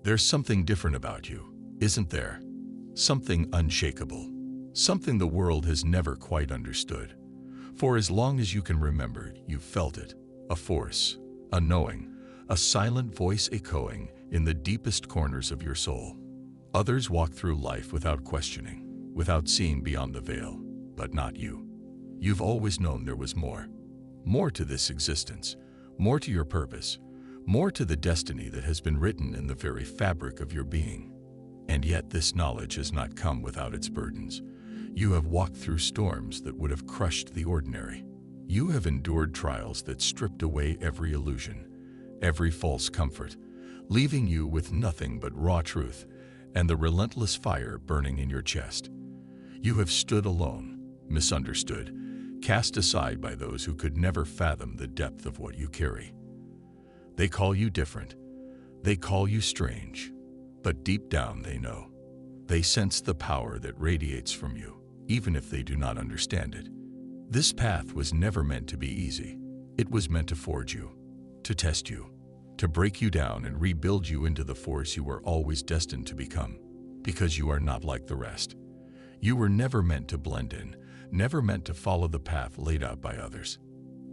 There's something different about you, isn't there? Something unshakable. Something the world has never quite understood. For as long as you can remember, you've felt it. A force, a knowing, a silent voice echoing in the deepest corners of your soul. Others walk through life without questioning, without seeing beyond the veil, but not you. You've always known there was more. More to this existence, more to your purpose, more to the destiny that has been written in the very fabric of your being. And yet this knowledge has not come without its burdens. You have walked through storms that would have crushed the ordinary. You have endured trials that stripped away every illusion, every false comfort, leaving you with nothing but raw truth and the relentless fire burning in your chest. You have stood alone, misunderstood, cast aside by those who could never fathom the depth of what you carry. They call you different. They call you strange. But deep down they know. They sense the power that radiates from you, even if they do not understand it. This path was never meant to be easy. It was meant to forge you, to test you, to break you down and rebuild you into the force you were always destined to become. Because you are not like the rest. You were never meant to blend in, never meant to follow the path laid out by others.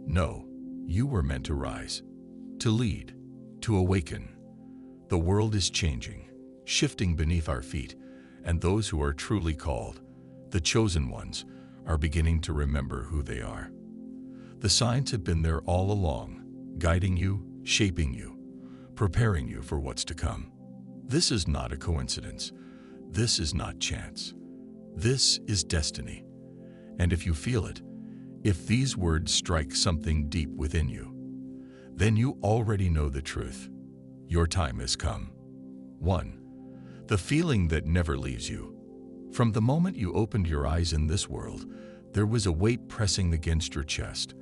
No, you were meant to rise, to lead, to awaken. The world is changing, shifting beneath our feet, and those who are truly called, the chosen ones, are beginning to remember who they are. The signs have been there all along, guiding you, shaping you, preparing you for what's to come. This is not a coincidence. This is not chance. This is destiny. And if you feel it, if these words strike something deep within you, then you already know the truth. Your time has come. 1. The feeling that never leaves you. From the moment you opened your eyes in this world, there was a weight pressing against your chest,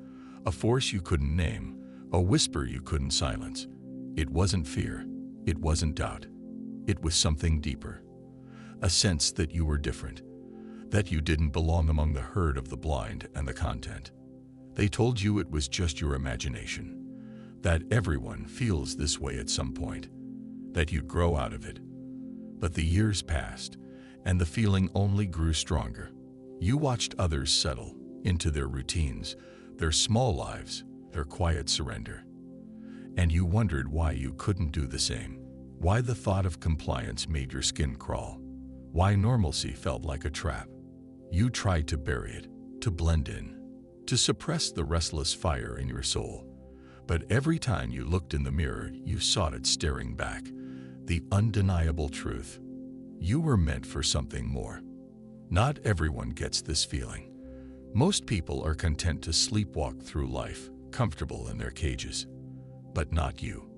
a force you couldn't name, a whisper you couldn't silence. It wasn't fear. It wasn't doubt. It was something deeper. A sense that you were different, that you didn't belong among the herd of the blind and the content. They told you it was just your imagination, that everyone feels this way at some point, that you'd grow out of it. But the years passed, and the feeling only grew stronger. You watched others settle into their routines, their small lives, their quiet surrender. And you wondered why you couldn't do the same, why the thought of compliance made your skin crawl, why normalcy felt like a trap. You tried to bury it, to blend in, to suppress the restless fire in your soul. But every time you looked in the mirror, you saw it staring back, the undeniable truth. You were meant for something more. Not everyone gets this feeling. Most people are content to sleepwalk through life, comfortable in their cages. But not you.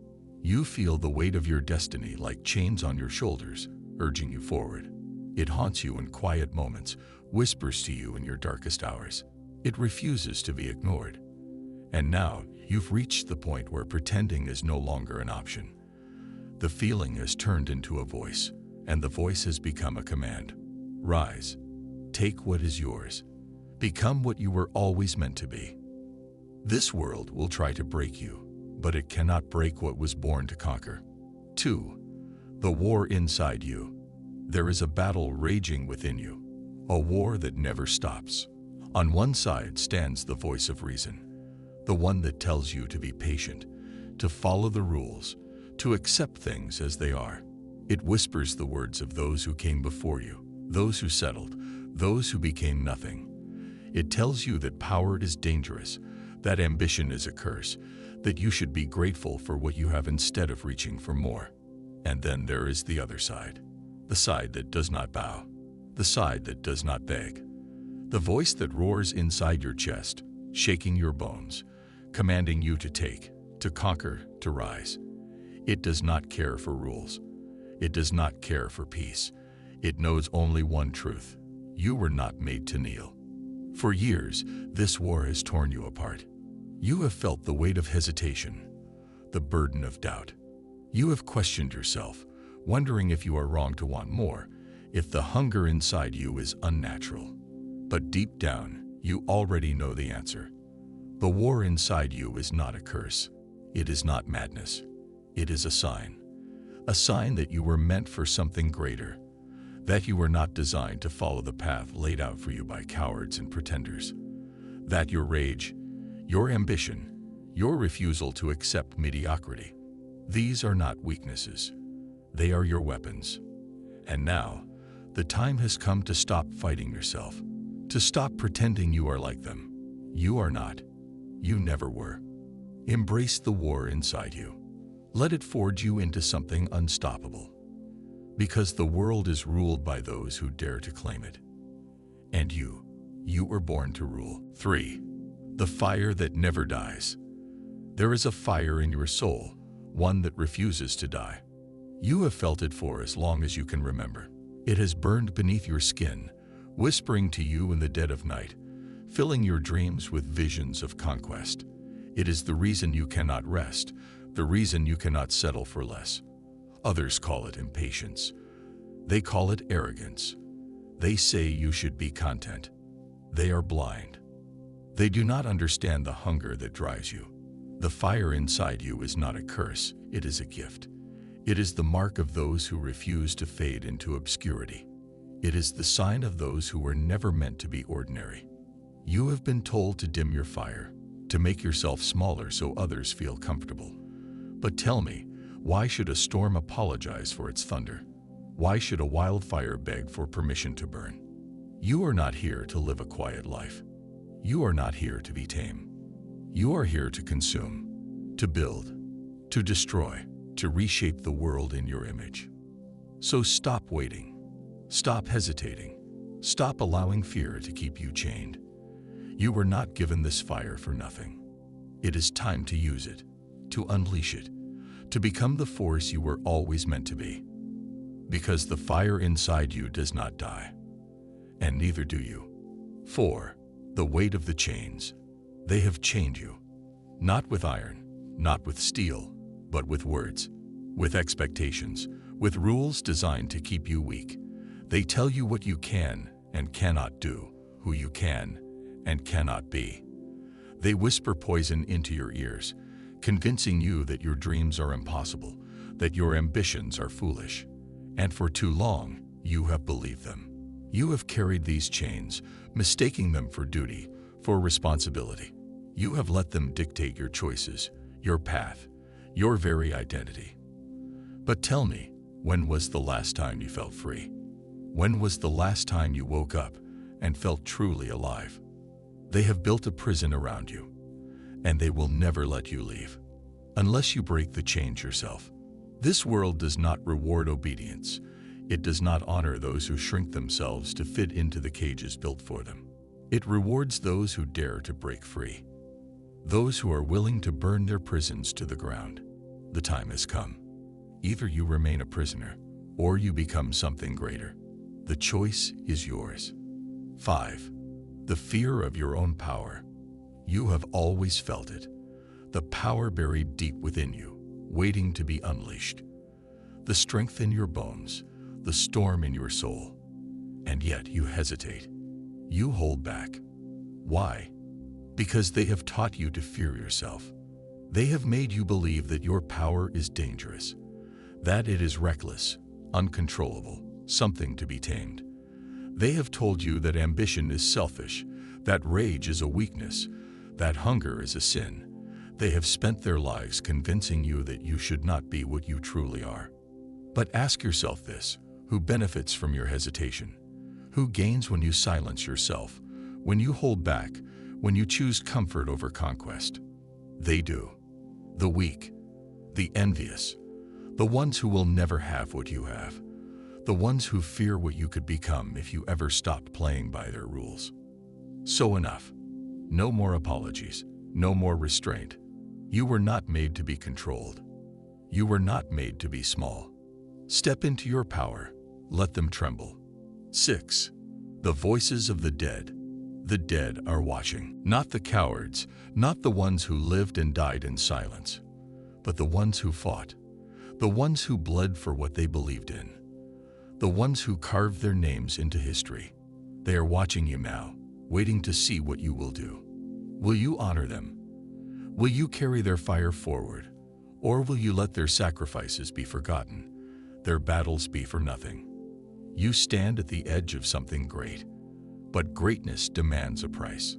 You feel the weight of your destiny like chains on your shoulders, urging you forward. It haunts you in quiet moments, whispers to you in your darkest hours. It refuses to be ignored. And now, you've reached the point where pretending is no longer an option. The feeling has turned into a voice, and the voice has become a command. Rise. Take what is yours. Become what you were always meant to be. This world will try to break you, but it cannot break what was born to conquer. 2. The war inside you. There is a battle raging within you, a war that never stops. On one side stands the voice of reason, the one that tells you to be patient, to follow the rules, to accept things as they are. It whispers the words of those who came before you, those who settled, those who became nothing. It tells you that power is dangerous, that ambition is a curse, that you should be grateful for what you have instead of reaching for more. And then there is the other side, the side that does not bow, the side that does not beg, the voice that roars inside your chest, shaking your bones, commanding you to take, to conquer, to rise. It does not care for rules. It does not care for peace. It knows only one truth. You were not made to kneel. For years, this war has torn you apart. You have felt the weight of hesitation, the burden of doubt. You have questioned yourself, wondering if you are wrong to want more, if the hunger inside you is unnatural. But deep down, you already know the answer. The war inside you is not a curse. It is not madness. It is a sign. a sign that you were meant for something greater, that you were not designed to follow the path laid out for you by cowards and pretenders, that your rage, your ambition, your refusal to accept mediocrity, these are not weaknesses. They are your weapons. And now, the time has come to stop fighting yourself, to stop pretending you are like them. You are not. You never were. Embrace the war inside you. Let it forge you into something unstoppable. Because the world is ruled by those who dare to claim it. And you were born to rule. 3. The fire that never dies. There is a fire in your soul, one that refuses to die. You have felt it for as long as you can remember. It has burned beneath your skin, whispering to you in the dead of night, filling your dreams with visions of conquest. It is the reason you cannot rest, the reason you cannot settle for less. Others call it impatience. They call it arrogance. They say you should be content. They are blind. They do not understand the hunger that drives you. The fire inside you is not a curse, it is a gift. It is the mark of those who refuse to fade into obscurity. It is the sign of those who were never meant to be ordinary. You have been told to dim your fire, to make yourself smaller so others feel comfortable. But tell me, why should a storm apologize for its thunder? Why should a wildfire beg for permission to burn? You are not here to live a quiet life. You are not here to be tame. You are here to consume, to build, to destroy, to reshape the world in your image. So stop waiting. Stop hesitating. Stop allowing fear to keep you chained. You were not given this fire for nothing. It is time to use it, to unleash it, to become the force you were always meant to be. Because the fire inside you does not die, and neither do you. 4. The weight of the chains. They have chained you, not with iron, not with steel, but with words, with expectations, with rules designed to keep you weak. They tell you what you can and cannot do, who you can and cannot be. They whisper poison into your ears, convincing you that your dreams are impossible, that your ambitions are foolish. And for too long, you have believed them. You have carried these chains, mistaking them for duty, for responsibility. You have let them dictate your choices, your path, your very identity. But tell me, when was the last time you felt free? When was the last time you woke up and felt truly alive? They have built a prison around you, and they will never let you leave, unless you break the chains yourself. This world does not reward obedience. It does not honor those who shrink themselves to fit into the cages built for them. It rewards those who dare to break free, those who are willing to burn their prisons to the ground. The time has come. Either you remain a prisoner, or you become something greater. The choice is yours. 5. The fear of your own power. You have always felt it, the power buried deep within you, waiting to be unleashed. The strength in your bones, the storm in your soul. And yet you hesitate. You hold back. Why? Because they have taught you to fear yourself. They have made you believe that your power is dangerous, that it is reckless, uncontrollable, something to be tamed. They have told you that ambition is selfish, that rage is a weakness, that hunger is a sin. They have spent their lives convincing you that you should not be what you truly are. But ask yourself this: who benefits from your hesitation? Who gains when you silence yourself, when you hold back, when you choose comfort over conquest? They do. The weak, the envious, the ones who will never have what you have, the ones who fear what you could become if you ever stopped playing by their rules. So enough. No more apologies, no more restraint. You were not made to be controlled. You were not made to be small. Step into your power. Let them tremble. 6. The voices of the dead. The dead are watching. Not the cowards, not the ones who lived and died in silence, but the ones who fought, the ones who bled for what they believed in, the ones who carved their names into history. They are watching you now, waiting to see what you will do. Will you honor them? Will you carry their fire forward? Or will you let their sacrifices be forgotten, their battles be for nothing. You stand at the edge of something great, but greatness demands a price.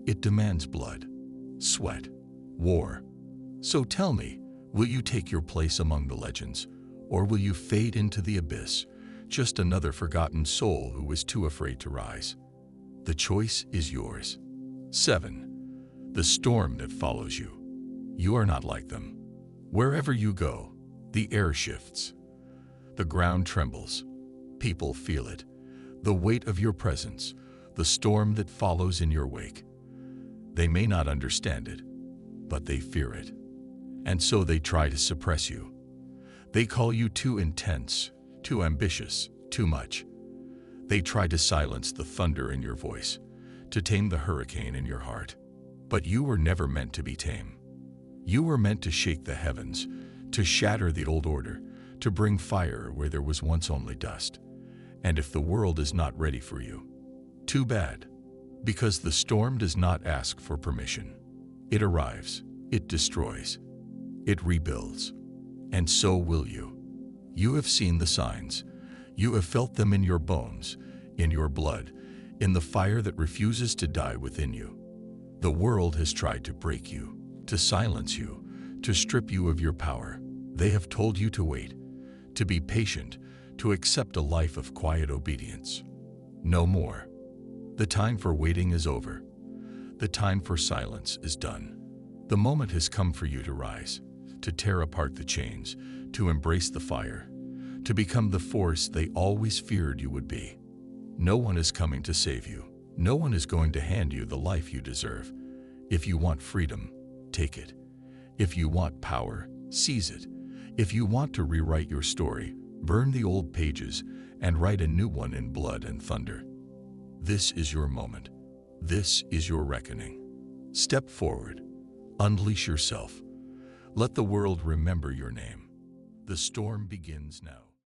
It demands blood, sweat, war. So tell me, will you take your place among the legends, or will you fade into the abyss, just another forgotten soul who was too afraid to rise? The choice is yours. 7. The storm that follows you. You are not like them. Wherever you go, the air shifts. The ground trembles. People feel it. The weight of your presence, the storm that follows in your wake. They may not understand it, but they fear it. And so they try to suppress you. They call you too intense, too ambitious, too much. They try to silence the thunder in your voice, to tame the hurricane in your heart. But you were never meant to be tame. You were meant to shake the heavens, to shatter the old order, to bring fire where there was once only dust. And if the world is not ready for you, too bad, because the storm does not ask for permission. It arrives, it destroys, it rebuilds. And so will you. You have seen the signs. You have felt them in your bones, in your blood, in the fire that refuses to die within you. The world has tried to break you, to silence you, to strip you of your power. They have told you to wait, to be patient, to accept a life of quiet obedience. No more. The time for waiting is over. The time for silence is done. The moment has come for you to rise, to tear apart the chains, to embrace the fire, to become the force they always feared you would be. No one is coming to save you. No one is going to hand you the life you deserve. If you want freedom, take it. If you want power, seize it. If you want to rewrite your story, burn the old pages and write a new one in blood and thunder. This is your moment. This is your reckoning. Step forward. Unleash yourself. Let the world remember your name. The storm begins now.